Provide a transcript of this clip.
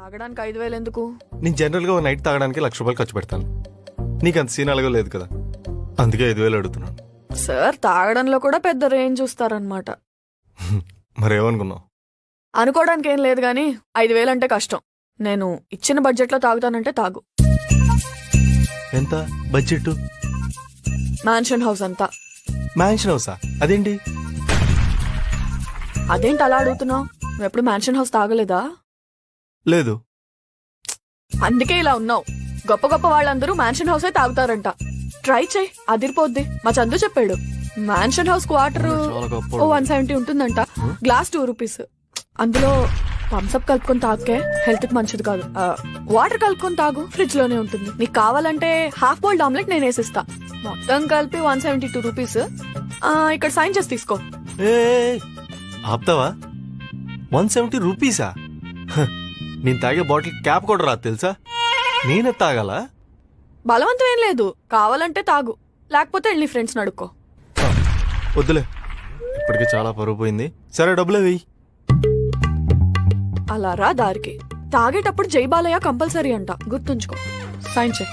తాగడానికి 5,000 ఎందుకు? నేను జనరల్ గా ఓ నైట్ తాగడానికి ₹1,00,000 ఖర్చు పెడతాను. నీకు అంత సీన్ అలాగో లేదు కదా, అందుకే 5,000 అడుగుతున్నాను. సార్ తాగడంలో కూడా పెద్ద రేంజ్ చూస్తారనమాట. మరేమనుకున్నావు? అనుకోవడానికి ఏం లేదు గానీ 5,000 అంటే కష్టం. నేను ఇచ్చిన బడ్జెట్లో తాగుతానంటే తాగు. ఎంత బడ్జెట్? మ్యాన్షన్ హౌస్ అంతా. మ్యాన్షన్ హౌసా? అదేంటి? అదేంటి అలా అడుగుతున్నావు? నువ్వు ఎప్పుడు మ్యాన్షన్ హౌస్ తాగలేదా? లేదు. అందుకే ఇలా ఉన్నావు. గొప్ప గొప్ప వాళ్ళందరూ మ్యాన్షన్ హౌసే తాగుతారంట. ట్రై చేయి, అదిరిపోద్ది. మా చందు చెప్పాడు. మ్యాన్షన్ హౌస్ క్వార్టర్ చాలా గొప్ప. 170 ఉంటుందంట. గ్లాస్ ₹2. అందులో థమ్స్అప్ కలుపుకొని తాగే హెల్త్ కి మంచిది కాదు. వాటర్ కలుపుకొని తాగు, ఫ్రిడ్జ్ లోనే ఉంటుంది. నీకు కావాలంటే హాఫ్ బాయిల్డ్ ఆమ్లెట్ నేను వేసిస్తా. మొత్తం కలిపి ₹172. ఇక్కడ సైన్ చేసి తీసుకో. ఆపుతావా? ₹170? నేను తాగే బాటిల్ క్యాప్ కూడా రాదు తెలుసా? నేనే తాగాలా? బలవంతం ఏం లేదు. కావాలంటే తాగు, లేకపోతే వెళ్ళి ఫ్రెండ్స్ అడుక్కో. వద్దులే, ఇప్పటికే చాలా పరుగు పోయింది. సరే డబ్బులే వెయ్యి. అలా రా దారికి. తాగేటప్పుడు జై బాలయ్య కంపల్సరీ అంట, గుర్తుంచుకో. సైన్ చేయి.